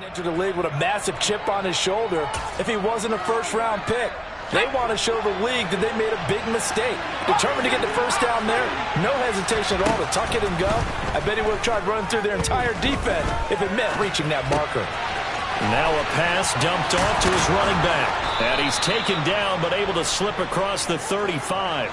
Entered the league with a massive chip on his shoulder if he wasn't a first-round pick. They want to show the league that they made a big mistake. Determined to get the first down there, no hesitation at all to tuck it and go. I bet he would have tried running through their entire defense if it meant reaching that marker. Now a pass dumped off to his running back. And he's taken down but able to slip across the 35.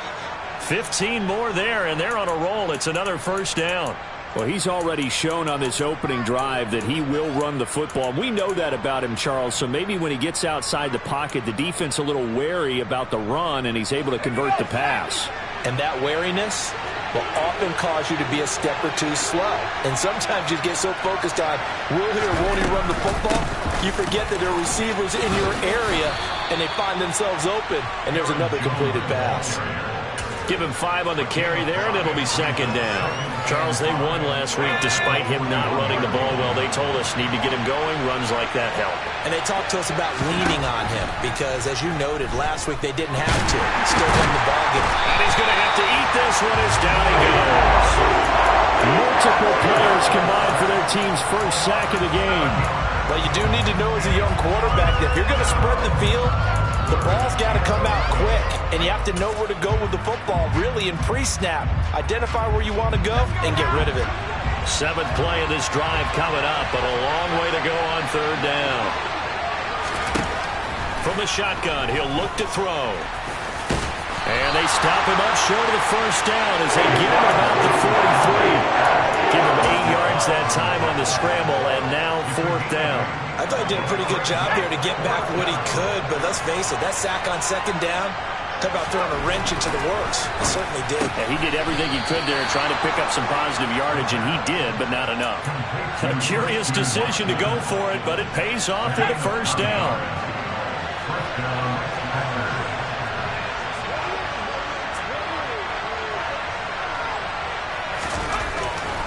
15 more there, and they're on a roll. It's another first down. Well, he's already shown on this opening drive that he will run the football. We know that about him, Charles, so maybe when he gets outside the pocket, the defense a little wary about the run, and he's able to convert the pass. And that wariness will often cause you to be a step or two slow. And sometimes you get so focused on, will he or won't he run the football, you forget that there are receivers in your area, and they find themselves open, and there's another completed pass. Give him 5 on the carry there, and it'll be second down. Charles, they won last week despite him not running the ball well. They told us need to get him going. Runs like that help. And they talked to us about leaning on him because, as you noted, last week they didn't have to. Still won the ball game. And he's going to have to eat this one as down he goes. Multiple players combined for their team's first sack of the game. Well, you do need to know as a young quarterback that if you're going to spread the field, the ball's got to come out quick, and you have to know where to go with the football, really, in pre-snap. Identify where you want to go and get rid of it. 7th play of this drive coming up, but a long way to go on third down. From the shotgun, he'll look to throw. And they stop him up short of the first down as they get him about the 43. Give him 8 yards that time on the scramble, and now 4th down. I thought he did a pretty good job there to get back what he could, but let's face it, that sack on second down, talk about throwing a wrench into the works. It certainly did. Yeah, he did everything he could there trying to pick up some positive yardage, and he did, but not enough. A curious decision to go for it, but it pays off with a first down.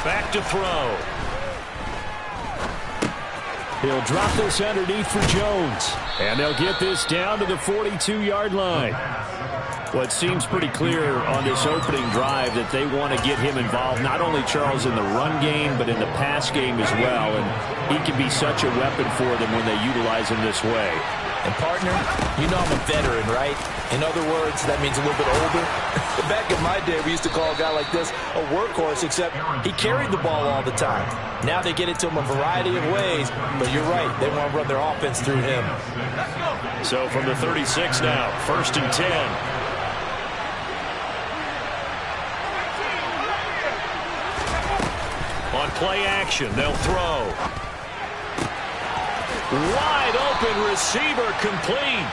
Back to throw. He'll drop this underneath for Jones. And they'll get this down to the 42-yard line. Well, it seems pretty clear on this opening drive that they want to get him involved, not only, Charles, in the run game, but in the pass game as well. And he can be such a weapon for them when they utilize him this way. And, partner, you know I'm a veteran, right? In other words, that means a little bit older. Back in my day, we used to call a guy like this a workhorse, except he carried the ball all the time. Now they get it to him a variety of ways, but you're right, they want to run their offense through him. So from the 36 now, 1st and 10. On play action, they'll throw. Wide open receiver complete.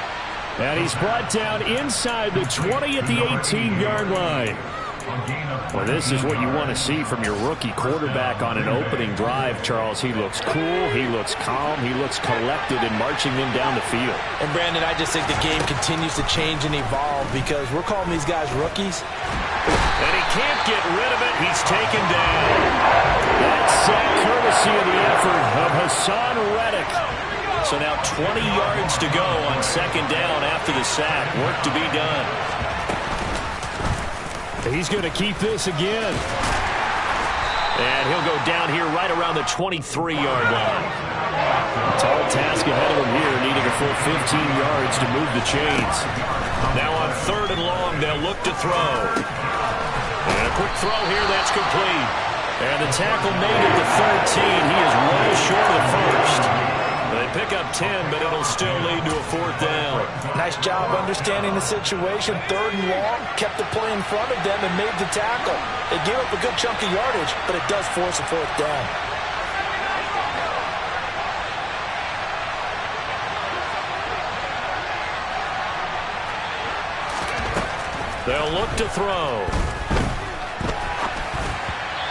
And he's brought down inside the 20 at the 18-yard line. Well, this is what you want to see from your rookie quarterback on an opening drive, Charles. He looks cool, he looks calm, he looks collected in marching them down the field. And, Brandon, I just think the game continues to change and evolve because we're calling these guys rookies. And he can't get rid of it. He's taken down. That's courtesy of the effort of Hassan Reddick. So now 20 yards to go on second down after the sack. Work to be done. He's going to keep this again. And he'll go down here right around the 23-yard line. Tall task ahead of him here, needing a full 15 yards to move the chains. Now on 3rd and long, they'll look to throw. And a quick throw here, that's complete. And the tackle made at the 13. He is well short of the first. They pick up 10, but it'll still lead to a 4th down. Nice job understanding the situation. 3rd and long, kept the play in front of them and made the tackle. They gave up a good chunk of yardage, but it does force a 4th down. They'll look to throw.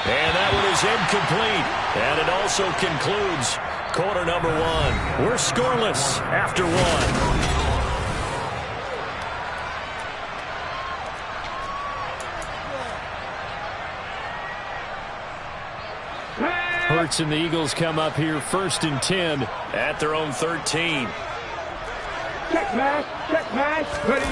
And that one is incomplete. And it also concludes quarter number 1. We're scoreless after 1. Hurts and the Eagles come up here 1st and 10 at their own 13. Check man, ready.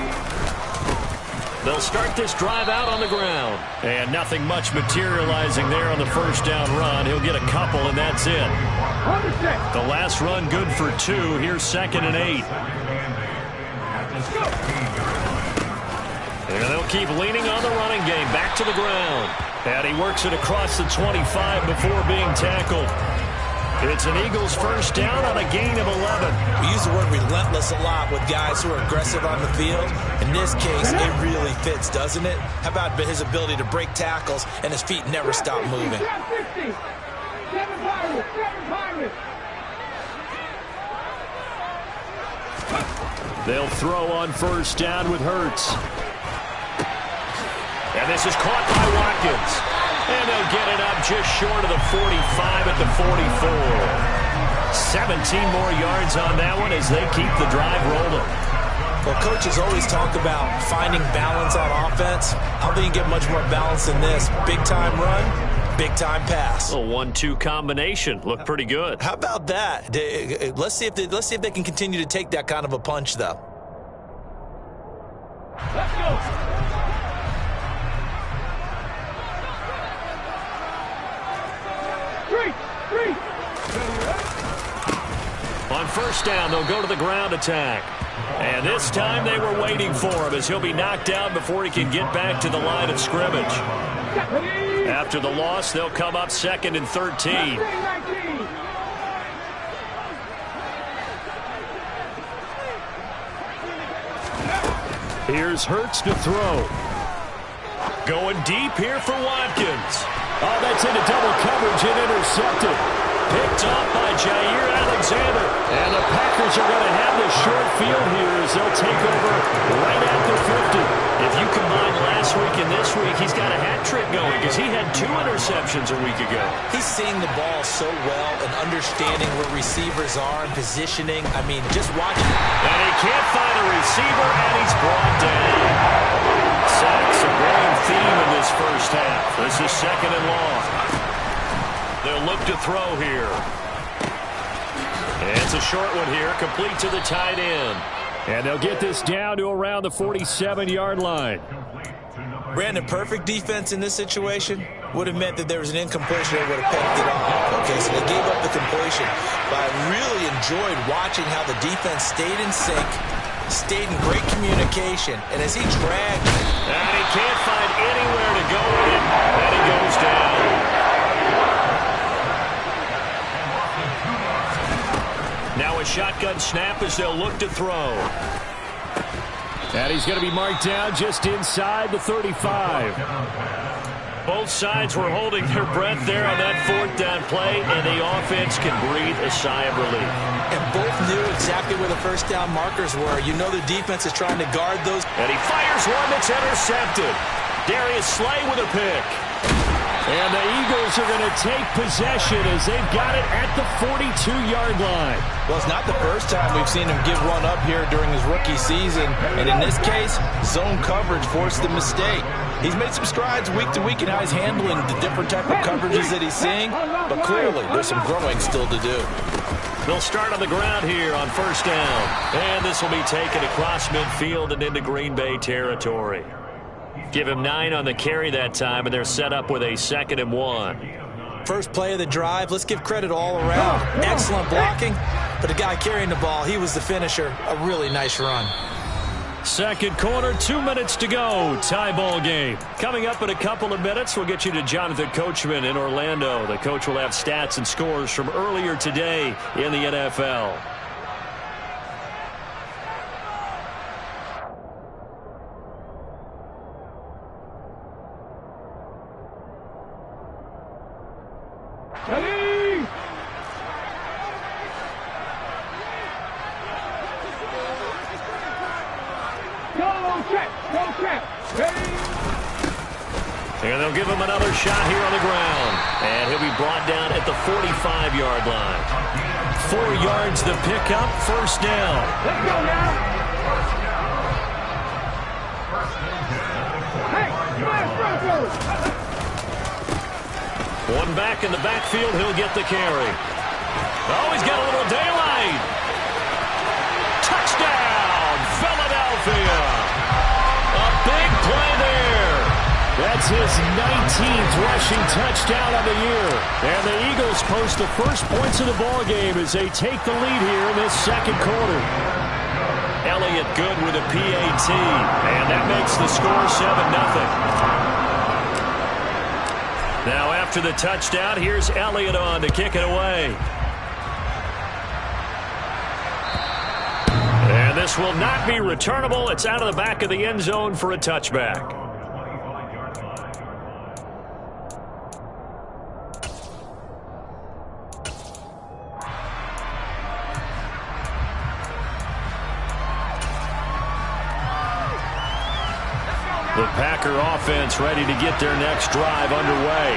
They'll start this drive out on the ground. And nothing much materializing there on the first down run. He'll get a couple, and that's it. The last run good for 2. Here's 2nd and 8. And they'll keep leaning on the running game. Back to the ground. And he works it across the 25 before being tackled. It's an Eagles first down on a gain of 11. We use the word relentless a lot with guys who are aggressive on the field. In this case, it really fits, doesn't it? How about his ability to break tackles and his feet never stop moving? They'll throw on first down with Hurts. And this is caught by Watkins. And they'll get it up just short of the 45 at the 44. 17 more yards on that one as they keep the drive rolling. Well, coaches always talk about finding balance on offense. I don't think you get much more balance than this. Big-time run, big-time pass. A 1-2 combination. Looked pretty good. How about that? Let's see if they can continue to take that kind of a punch, though. Let's go. On first down, they'll go to the ground attack. And this time they were waiting for him as he'll be knocked out before he can get back to the line of scrimmage. After the loss, they'll come up 2nd and 13. Here's Hurts to throw. Going deep here for Watkins. Oh, that's into double coverage and intercepted. Picked off by Jair Alexander. And the Packers are going to have the short field here as they'll take over right at the 50. If you combine last week and this week, he's got a hat trick going because he had 2 interceptions a week ago. He's seeing the ball so well and understanding where receivers are and positioning. I mean, just watching. And he can't find a receiver, and he's brought down. Sacks a growing theme in this first half. This is 2nd and long. They'll look to throw here. And it's a short one here, complete to the tight end. And they'll get this down to around the 47-yard line. Brandon, perfect defense in this situation would have meant that there was an incompletion. They would have picked it off. Okay, so they gave up the completion. But I really enjoyed watching how the defense stayed in sync, stayed in great communication. And as he dragged, and he can't find anywhere to go with it, and he goes down. Now a shotgun snap as they'll look to throw. And he's going to be marked down just inside the 35. Both sides were holding their breath there on that 4th down play, and the offense can breathe a sigh of relief. And both knew exactly where the first down markers were. You know the defense is trying to guard those. And he fires one that's intercepted. Darius Slay with a pick. And the Eagles are going to take possession as they've got it at the 42-yard line. Well, it's not the first time we've seen him give one up here during his rookie season. And in this case, zone coverage forced the mistake. He's made some strides week to week in how he's handling the different type of coverages that he's seeing. But clearly, there's some growing still to do. They'll start on the ground here on first down. And this will be taken across midfield and into Green Bay territory. Give him 9 on the carry that time, and they're set up with a 2nd and 1. First play of the drive, let's give credit all around. Excellent blocking, but the guy carrying the ball, he was the finisher. A really nice run. Second quarter, 2 minutes to go. Tie ball game. Coming up in a couple of minutes, we'll get you to Jonathan Coachman in Orlando. The coach will have stats and scores from earlier today in the NFL. And they'll give him another shot here on the ground. And he'll be brought down at the 45-yard line. 4 yards the pickup, first down. Let's go now. Hey, one back in the backfield, he'll get the carry. Oh, he's got a little daylight. Touchdown, Philadelphia. A big play It's his 19th rushing touchdown of the year. And the Eagles post the first points of the ballgame as they take the lead here in this second quarter. Elliott good with a PAT, and that makes the score 7-0. Now after the touchdown, here's Elliott on to kick it away. And this will not be returnable. It's out of the back of the end zone for a touchback. The Packer offense ready to get their next drive underway.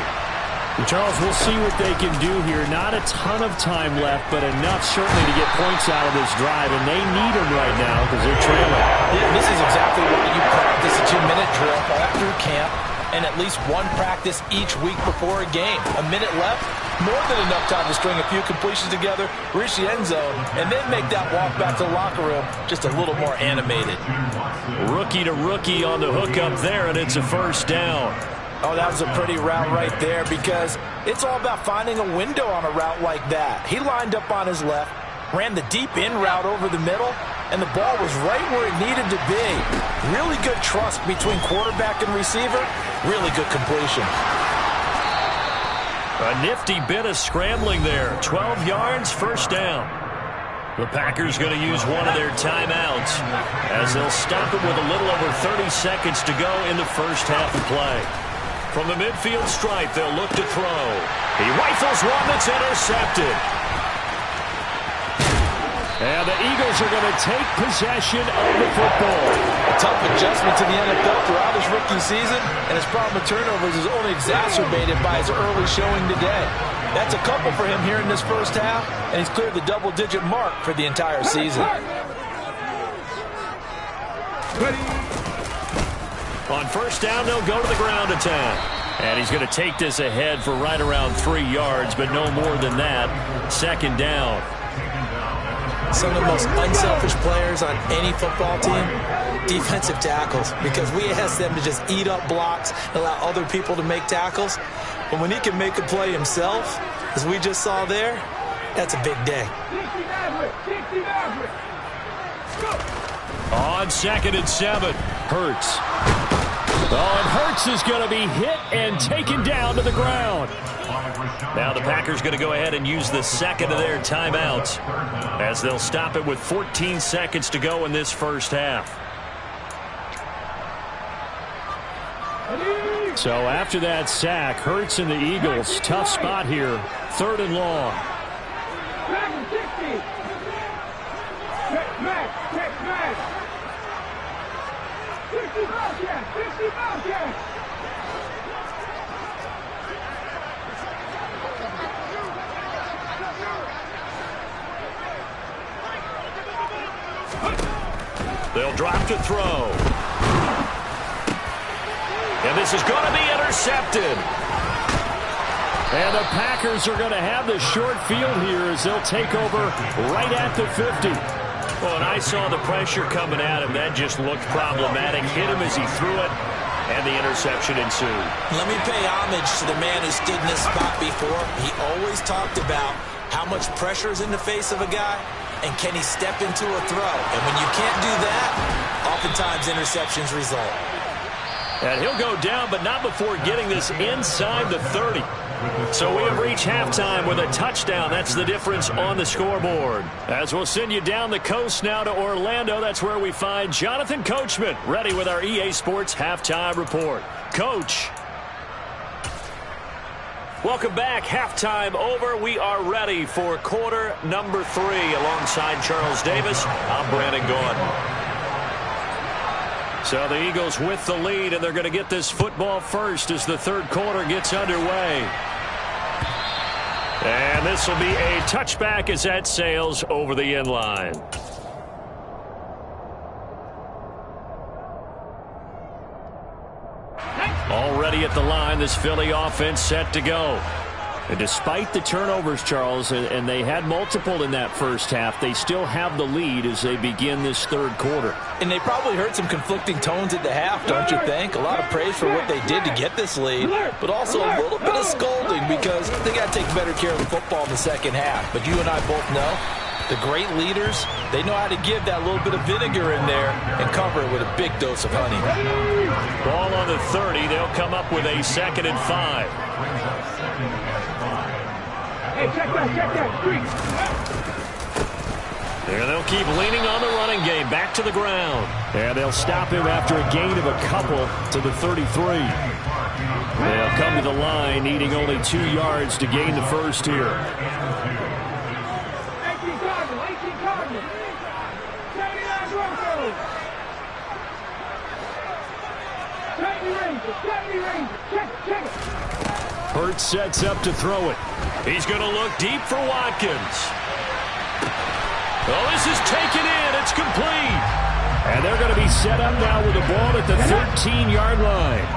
And Charles, we'll see what they can do here. Not a ton of time left, but enough certainly to get points out of this drive, and they need them right now because they're trailing. Yeah, this is exactly why you practice a 2-minute drill all through camp and at least one practice each week before a game. A minute left, more than enough time to string a few completions together, reach the end zone, and then make that walk back to the locker room just a little more animated. Rookie to rookie on the hookup there, and it's a first down. Oh, that was a pretty route right there because it's all about finding a window on a route like that. He lined up on his left, ran the deep in route over the middle, and the ball was right where it needed to be. Really good trust between quarterback and receiver. Really good completion. A nifty bit of scrambling there. 12 yards, first down. The Packers going to use one of their timeouts as they'll stop it with a little over 30 seconds to go in the first half of play. From the midfield stripe, they'll look to throw. He rifles one that's intercepted. And the Eagles are going to take possession of the football. A tough adjustment to the NFL throughout his rookie season, and his problem with turnovers is only exacerbated by his early showing today. That's a couple for him here in this first half, and he's cleared the double-digit mark for the entire season. On first down, they'll go to the ground attack. And he's going to take this ahead for right around 3 yards, but no more than that. Second down. Some of the most unselfish players on any football team, defensive tackles, because we ask them to just eat up blocks and allow other people to make tackles. But when he can make a play himself, as we just saw there, that's a big day. On 2nd and 7, Hurts. Oh, and Hurts is going to be hit and taken down to the ground. Now the Packers going to go ahead and use the second of their timeouts as they'll stop it with 14 seconds to go in this first half. So after that sack, Hurts and the Eagles, tough spot here, 3rd and long. They'll drop to throw. And this is going to be intercepted. And the Packers are going to have the short field here as they'll take over right at the 50. Well, and I saw the pressure coming at him. That just looked problematic. Hit him as he threw it, and the interception ensued. Let me pay homage to the man who stood in this spot before. He always talked about how much pressure is in the face of a guy, and can he step into a throw. And when you can't do that, oftentimes interceptions result. And he'll go down, but not before getting this inside the 30. So we have reached halftime with a touchdown. That's the difference on the scoreboard. As we'll send you down the coast now to Orlando, that's where we find Jonathan Coachman, ready with our EA Sports Halftime Report. Coach. Welcome back. Halftime over. We are ready for quarter number 3. Alongside Charles Davis, I'm Brandon Gaudin. So the Eagles with the lead, and they're going to get this football first as the third quarter gets underway. And this will be a touchback as that sails over the end line. Already at the line, this Philly offense set to go. And despite the turnovers, Charles, and they had multiple in that first half, they still have the lead as they begin this third quarter. And they probably heard some conflicting tones at the half, don't you think? A lot of praise for what they did to get this lead, but also a little bit of scolding because they got to take better care of the football in the second half. But you and I both know the great leaders, they know how to give that little bit of vinegar in there and cover it with a big dose of honey. Ball on the 30. They'll come up with a 2nd and 5. Hey, check that, street. And they'll keep leaning on the running game. Back to the ground. And they'll stop him after a gain of a couple to the 33. They'll come to the line, needing only 2 yards to gain the first here. 18 Cardinals. 79 Broncos. 70 Rangers. Check it. Hurts sets up to throw it. He's going to look deep for Watkins. Oh, this is taken in. It's complete. And they're going to be set up now with the ball at the 13-yard line.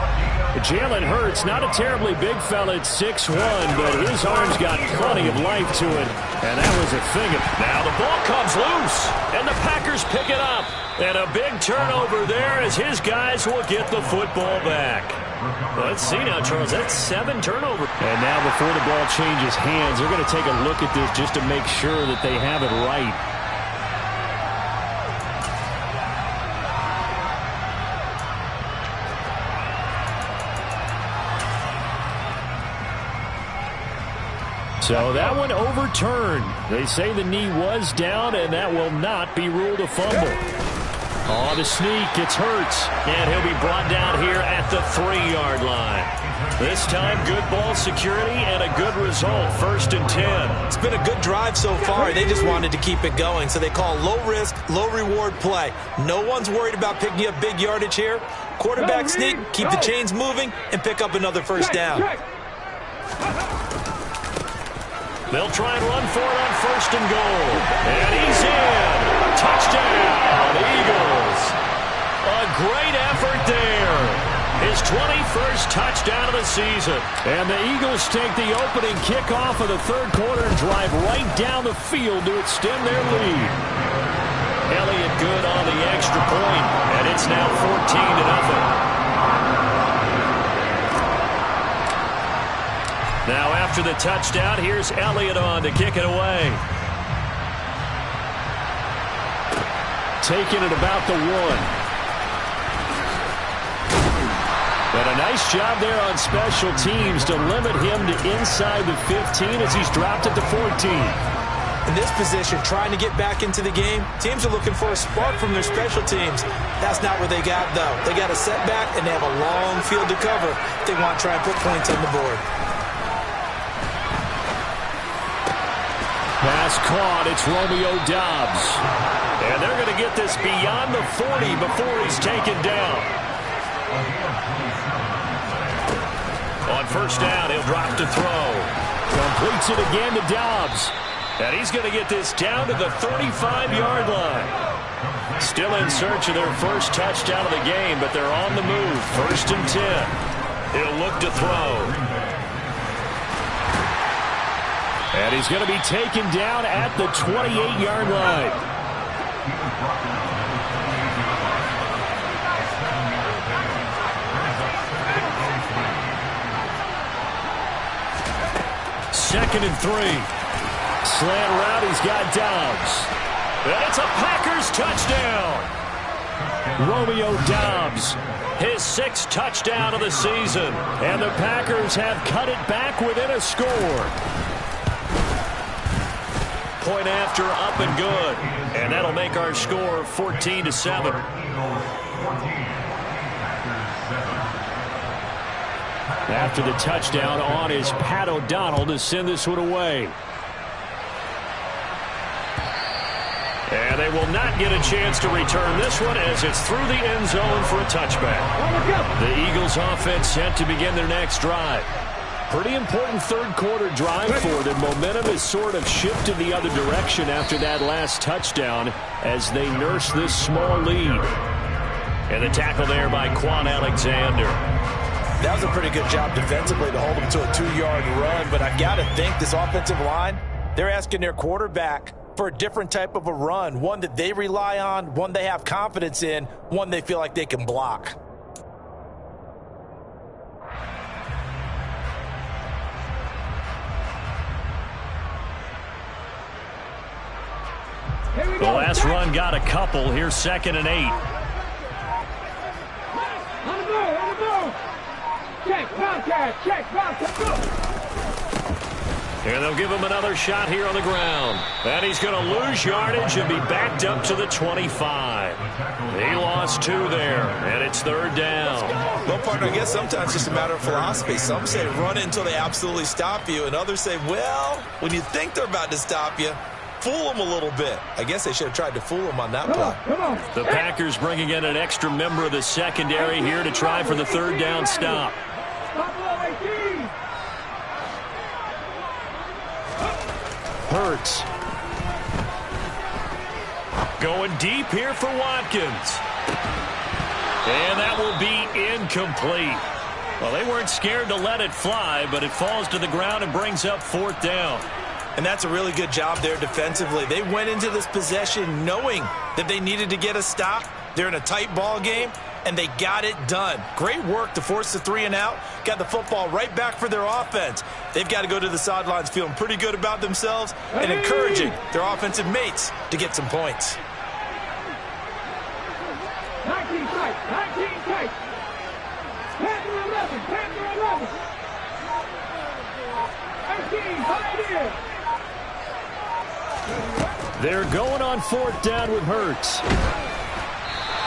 Jalen Hurts, not a terribly big fella at 6'1", but his arm's got plenty of life to it. And that was a thing of... Now the ball comes loose, and the Packers pick it up. And a big turnover there as his guys will get the football back. Let's see now, Charles. That's 7 turnovers. And now before the ball changes hands, they're going to take a look at this just to make sure that they have it right. So that one overturned. They say the knee was down, and that will not be ruled a fumble. On the sneak, it's Hurts. And he'll be brought down here at the 3-yard line. This time, good ball security and a good result. 1st and 10. It's been a good drive so far. They just wanted to keep it going, so they call low-risk, low-reward play. No one's worried about picking up big yardage here. Quarterback sneak, keep the chains moving, and pick up another first down. They'll try and run for it on 1st and goal. And he's in. Touchdown, Eagles. A great effort there. His 21st touchdown of the season. And the Eagles take the opening kickoff of the third quarter and drive right down the field to extend their lead. Elliott good on the extra point, and it's now 14-0. Now after the touchdown, here's Elliott on to kick it away. Taking it about the 1. But a nice job there on special teams to limit him to inside the 15 as he's dropped at the 14. In this position, trying to get back into the game, teams are looking for a spark from their special teams. That's not what they got, though. They got a setback, and they have a long field to cover if they want to try and put points on the board. Pass caught. It's Romeo Doubs. And they're going to get this beyond the 40 before he's taken down. On 1st down, he'll drop to throw. Completes it again to Doubs. And he's going to get this down to the 35-yard line. Still in search of their first touchdown of the game, but they're on the move. 1st and 10. He'll look to throw. And he's going to be taken down at the 28-yard line. Second and 3. Slant route, he's got Doubs. And it's a Packers touchdown. Romeo Doubs, his 6th touchdown of the season. And the Packers have cut it back within a score. Point after, up and good. And that'll make our score 14-7. After the touchdown, on is Pat O'Donnell to send this one away. And they will not get a chance to return this one as it's through the end zone for a touchback. The Eagles offense set to begin their next drive. Pretty important third quarter drive for them. Momentum has sort of shifted the other direction after that last touchdown as they nurse this small lead. And the tackle there by Quan Alexander. That was a pretty good job defensively to hold them to a 2-yard run, but I got to think this offensive line, they're asking their quarterback for a different type of a run, one that they rely on, one they have confidence in, one they feel like they can block. The last run got a couple. Here's 2nd and 8. On the ball. Check, contact, go. And they'll give him another shot here on the ground. And he's going to lose yardage and be backed up to the 25. He lost 2 there, and it's 3rd down. Well, partner, I guess sometimes it's just a matter of philosophy. Some say run it until they absolutely stop you, and others say, well, when you think they're about to stop you, fool them a little bit. I guess they should have tried to fool them on that play. Come on. The Packers bringing in an extra member of the secondary here to try for the 3rd down stop. Hurts. Going deep here for Watkins. And that will be incomplete. Well, they weren't scared to let it fly, but it falls to the ground and brings up 4th down. And that's a really good job there defensively. They went into this possession knowing that they needed to get a stop. They're in a tight ball game, and they got it done. Great work to force the 3 and out. Got the football right back for their offense. They've got to go to the sidelines feeling pretty good about themselves and encouraging their offensive mates to get some points. 19 tight. Panther 11. 18, Pioneer. They're going on 4th down with Hurts.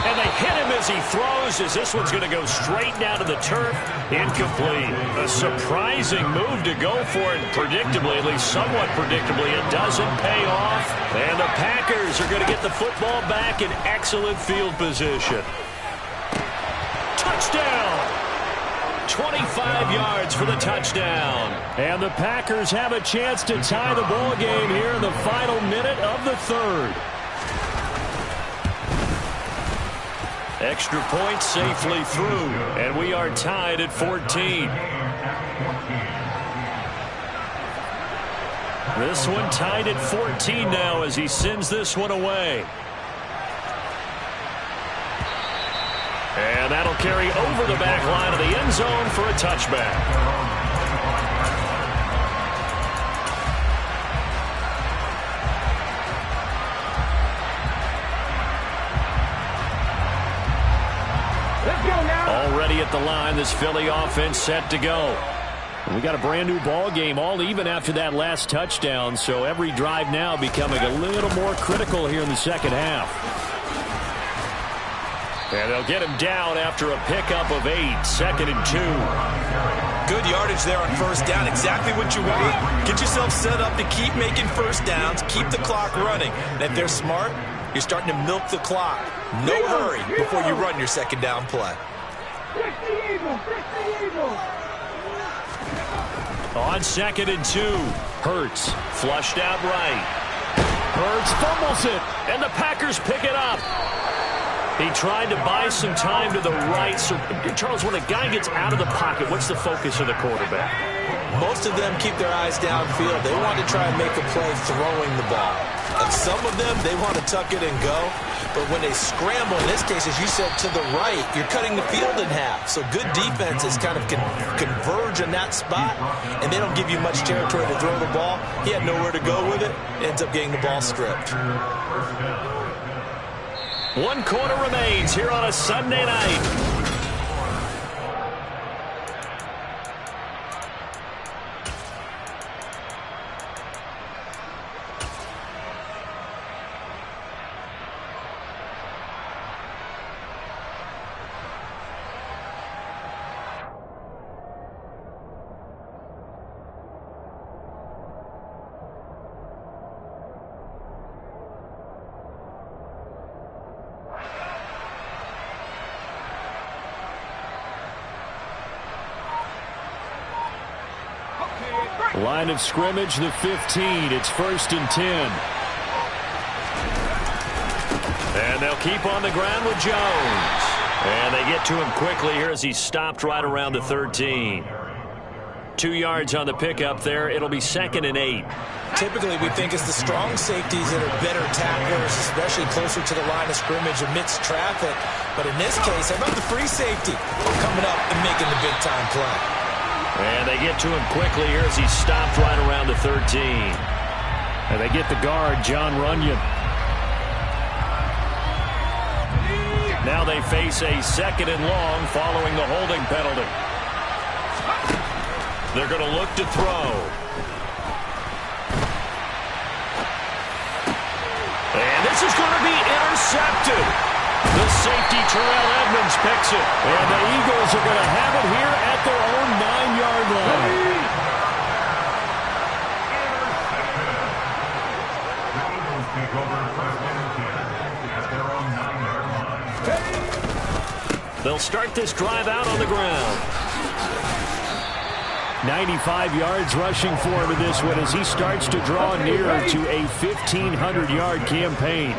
And they hit him as he throws, as this one's going to go straight down to the turf. Incomplete. A surprising move to go for it, predictably, at least somewhat predictably. It doesn't pay off. And the Packers are going to get the football back in excellent field position. Touchdown! 25 yards for the touchdown. And the Packers have a chance to tie the ball game here in the final minute of the 3rd. Extra point safely through, and we are tied at 14. This one tied at 14 now as he sends this one away. And that'll carry over the back line of the end zone for a touchback. Already at the line, this Philly offense set to go. We got a brand new ball game, all even after that last touchdown, so every drive now becoming a little more critical here in the second half. And they'll get him down after a pickup of 8, 2nd and 2. Good yardage there on 1st down, exactly what you want. Get yourself set up to keep making 1st downs, keep the clock running. And if they're smart, you're starting to milk the clock. No hurry before you run your 2nd down play. On 2nd and 2, Hurts flushed out right. Hurts fumbles it, and the Packers pick it up. He tried to buy some time to the right. So, Charles, when a guy gets out of the pocket, what's the focus of the quarterback? Most of them keep their eyes downfield. They want to try and make a play throwing the ball. And some of them, they want to tuck it and go. But when they scramble, in this case, as you said, to the right, you're cutting the field in half. So good defenses kind of converge in that spot, and they don't give you much territory to throw the ball. He had nowhere to go with it. Ends up getting the ball stripped. 1 quarter remains here on a Sunday night. Line of scrimmage, the 15. It's 1st and 10. And they'll keep on the ground with Jones. And they get to him quickly here as he's stopped right around the 13. 2 yards on the pickup there. It'll be 2nd and 8. Typically, we think it's the strong safeties that are better tacklers, especially closer to the line of scrimmage amidst traffic. But in this case, how about the free safety coming up and making the big-time play? And they get to him quickly here as he's stopped right around the 13. And they get the guard, Jon Runyan. Now they face a 2nd and long following the holding penalty. They're going to look to throw. And this is going to be intercepted. The safety, Terrell Edmunds, picks it. And the Eagles are going to have it here at their own 9-yard line. They'll start this drive out on the ground. 95 yards rushing for him in this one as he starts to draw nearer to a 1,500-yard campaign.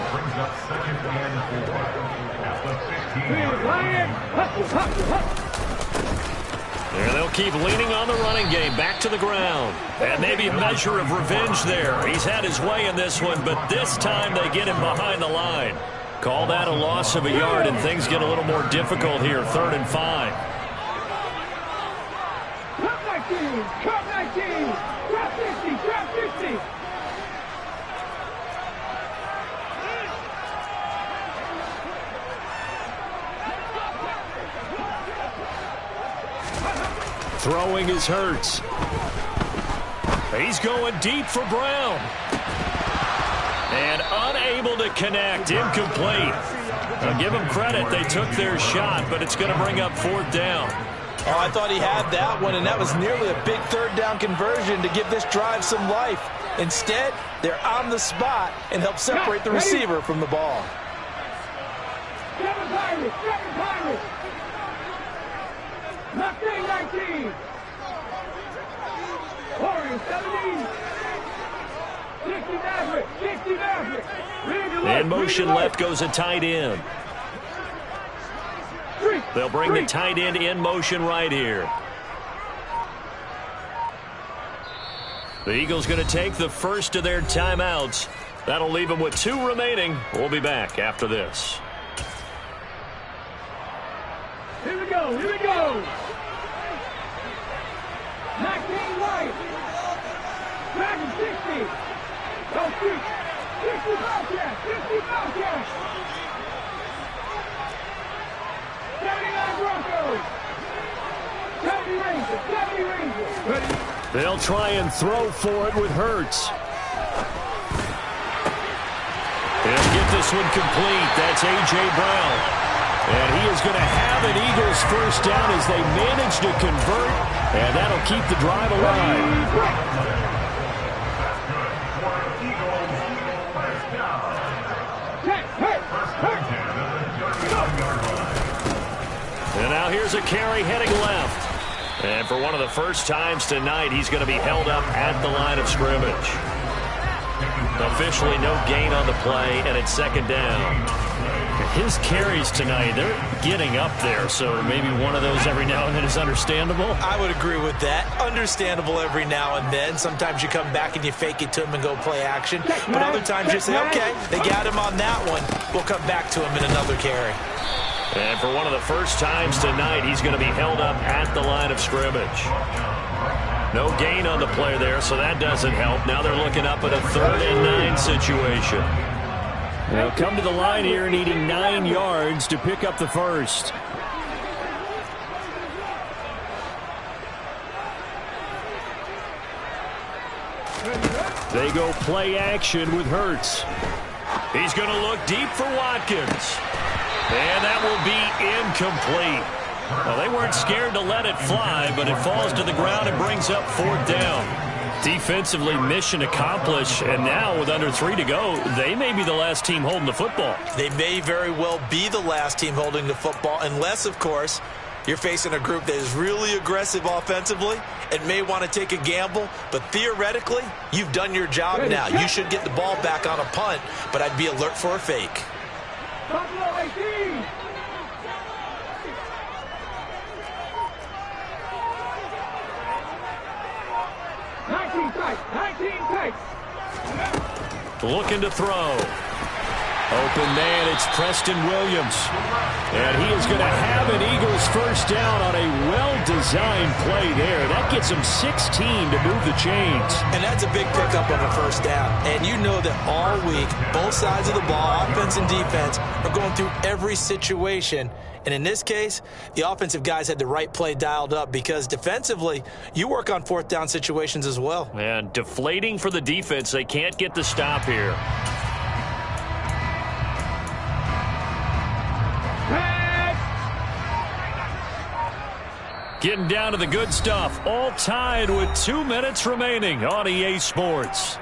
And they'll keep leaning on the running game. Back to the ground. And maybe a measure of revenge there. He's had his way in this one, but this time they get him behind the line. Call that a loss of a yard, and things get a little more difficult here. 3rd and 5. Drop 19, drop 50, drop 50. Throwing is Hurts. He's going deep for Brown. And unable to connect. Incomplete. Now give them credit. They took their shot, but it's going to bring up 4th down. Oh, I thought he had that one, and that was nearly a big 3rd down conversion to give this drive some life. Instead, they're on the spot and help separate the receiver from the ball. 7 Pirates, 7 Pirates. Mustang 19. Warriors 17. 60 Maverick, 60 Maverick. In motion left goes a tight end. They'll bring the tight end in motion right here. The Eagles going to take the first of their timeouts. That'll leave them with 2 remaining. We'll be back after this. Here we go, here we go. 19 White. Dragon 60. Go 60 Bobcats, 60 Bobcats. 79 Broncos. 70 Rangers, 70 Rangers. Ready? They'll try and throw for it with Hurts. He'll get this one complete. That's A.J. Brown. And he is going to have an Eagles first down as they manage to convert, and that'll keep the drive alive. And now here's a carry heading left. And for one of the first times tonight, he's going to be held up at the line of scrimmage. Officially no gain on the play, and it's 2nd down. His carries tonight, they're getting up there, so maybe one of those every now and then is understandable. I would agree with that. Understandable every now and then. Sometimes you come back and you fake it to him and go play action. But other times you say, okay, they got him on that one. We'll come back to him in another carry. And for one of the first times tonight, he's going to be held up at the line of scrimmage. No gain on the play there, so that doesn't help. Now they're looking up at a 3rd and 9 situation. They'll come to the line here needing 9 yards to pick up the first. They go play action with Hurts. He's going to look deep for Watkins. And that will be incomplete. Well, they weren't scared to let it fly, but it falls to the ground and brings up 4th down. Defensively, mission accomplished, and now with under 3 to go, they may be the last team holding the football. They may very well be the last team holding the football, unless, of course, you're facing a group that is really aggressive offensively and may want to take a gamble. But theoretically, you've done your job now. You should get the ball back on a punt, but I'd be alert for a fake. Buffalo 18. 19 tight. 19 tight. Looking to throw. Open man, it's Preston Williams. And he is going to have an Eagles first down on a well-designed play there. That gets him 16 to move the chains. And that's a big pickup of a first down. And you know that all week, both sides of the ball, offense and defense, are going through every situation. And in this case, the offensive guys had the right play dialed up because defensively, you work on fourth down situations as well. And deflating for the defense. They can't get the stop here. Getting down to the good stuff. All tied with 2 minutes remaining on EA Sports.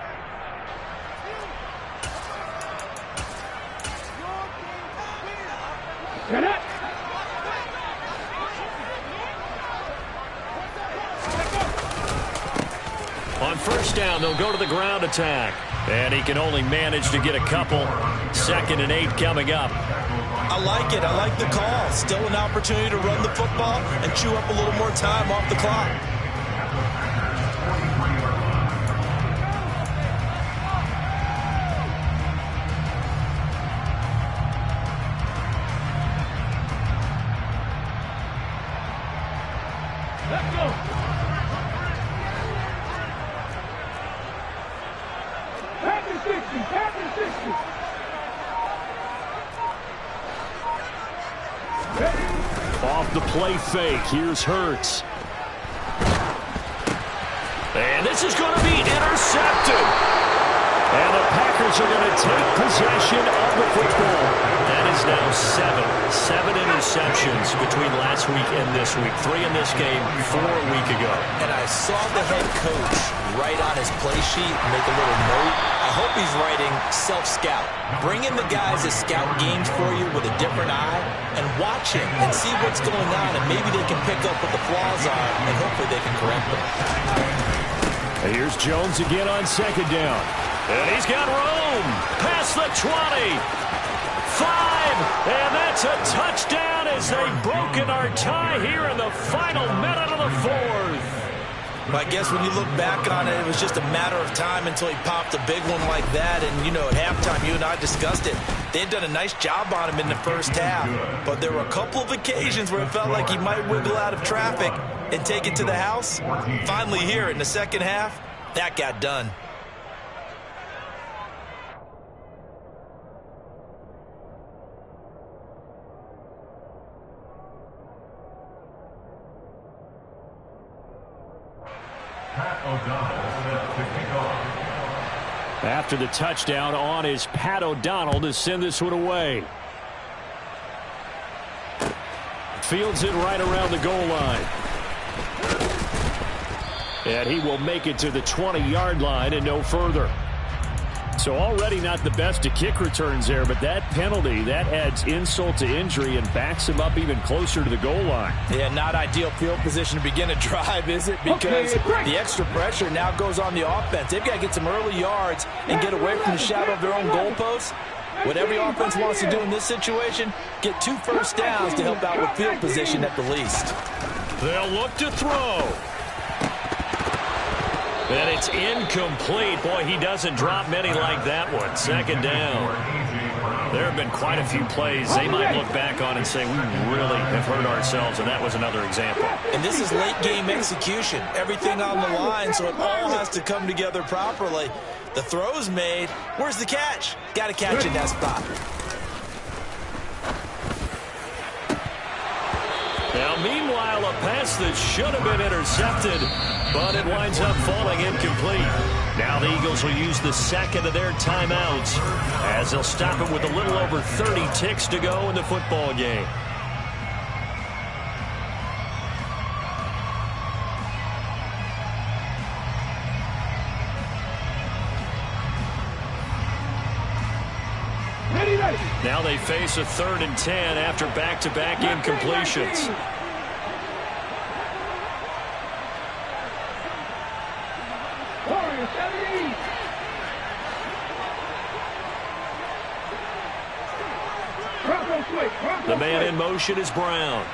Get it. On first down, they'll go to the ground attack. And he can only manage to get a couple. 2nd and 8 coming up. I like it. I like the call. Still an opportunity to run the football and chew up a little more time off the clock. Let's go. Captain 60. Captain 60. Off the play fake, here's Hurts. And this is going to be intercepted. And the Packers are going to take possession of the football. That is now 7 interceptions between last week and this week. 3 in this game, 4 a week ago. And I saw the head coach write on his play sheet, make a little note. I hope he's writing self-scout. Bring in the guys that scout games for you with a different eye and watch him and see what's going on, and maybe they can pick up what the flaws are, and hopefully they can correct them. Here's Jones again on 2nd down. And he's got room. Past the 20. 5. And that's a touchdown as they've broken our tie here in the final minute of the 4th. But I guess when you look back on it, it was just a matter of time until he popped a big one like that. And, you know, at halftime, you and I discussed it. They had done a nice job on him in the first half. But there were a couple of occasions where it felt like he might wiggle out of traffic and take it to the house. Finally here in the second half, that got done. After the touchdown, on is Pat O'Donnell to send this one away. Fields it right around the goal line. And he will make it to the 20-yard line and no further. So already not the best of kick returns there, but that penalty, that adds insult to injury and backs him up even closer to the goal line. Yeah, not ideal field position to begin a drive, is it? Because the extra pressure now goes on the offense. They've got to get some early yards and get away from the shadow of their own goalposts. What every offense wants to do in this situation, get 2 first downs to help out with field position at the least. They'll look to throw. And it's incomplete. Boy, he doesn't drop many like that one. 2nd down. There have been quite a few plays they might look back on and say, we really have hurt ourselves, and that was another example. And this is late game execution. Everything on the line, so it all has to come together properly. The throw's made. Where's the catch? Got to catch in that spot. Now, meanwhile, a pass that should have been intercepted, but it winds up falling incomplete. Now the Eagles will use the 2nd of their timeouts as they'll stop it with a little over 30 ticks to go in the football game. Now they face a 3rd and 10 after back-to-back incompletions. The man in motion is Brown.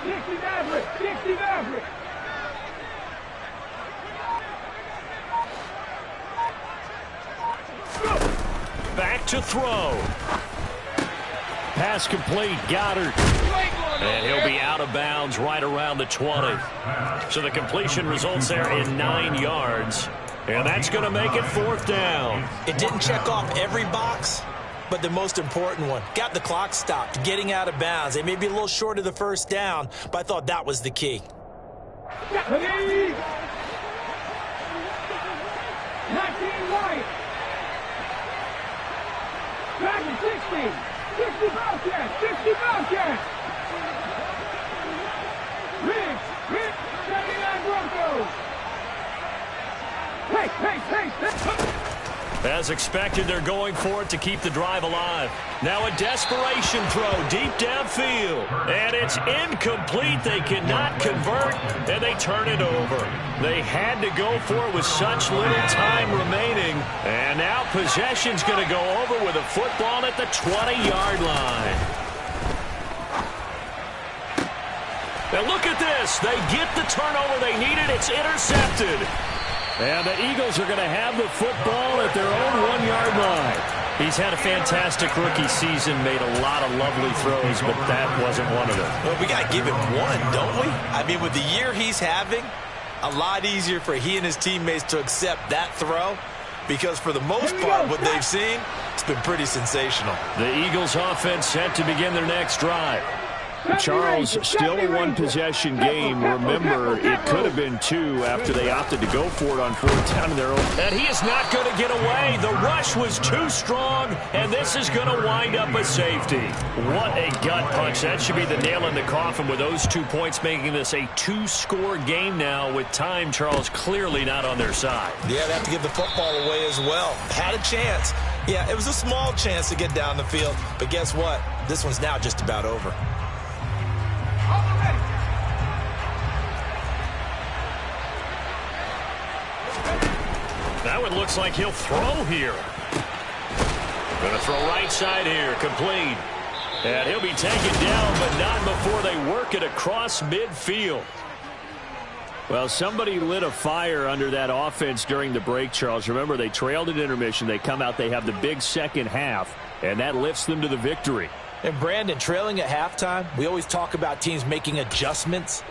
60 Maverick. 60 Maverick. Back to throw. Pass complete. Goddard. And he'll be out of bounds right around the 20. So the completion results there in 9 yards. And that's going to make it 4th down. It didn't check off every box, but the most important one. Got the clock stopped, getting out of bounds. They may be a little short of the 1st down, but I thought that was the key. 19 White. Back to 60. 60 Bobcats. 60 Bobcats. Riggs. 79 Broncos. Hey. As expected, they're going for it to keep the drive alive. Now a desperation throw deep downfield. And it's incomplete. They cannot convert, and they turn it over. They had to go for it with such little time remaining. And now possession's going to go over with a football at the 20-yard line. Now look at this. They get the turnover they needed. It's intercepted. And the Eagles are going to have the football at their own 1-yard line. He's had a fantastic rookie season, made a lot of lovely throws, but that wasn't one of them. Well, we got to give him one, don't we? I mean, with the year he's having, a lot easier for he and his teammates to accept that throw, because for the most part, what they've seen, it's been pretty sensational. The Eagles offense set to begin their next drive. Charles, still a one-possession game. Remember, it could have been 2 after they opted to go for it on 4th down in their own. And he is not going to get away. The rush was too strong, and this is going to wind up a safety. What a gut punch. That should be the nail in the coffin with those 2 points, making this a 2-score game now with time, Charles, clearly not on their side. Yeah, they have to give the football away as well. Had a chance. Yeah, it was a small chance to get down the field, but guess what? This one's now just about over. Now it looks like he'll throw here. Going to throw right side here, complete. And he'll be taken down, but not before they work it across midfield. Well, somebody lit a fire under that offense during the break, Charles. Remember, they trailed at intermission. They come out, they have the big second half, and that lifts them to the victory. And Brandon, trailing at halftime, we always talk about teams making adjustments.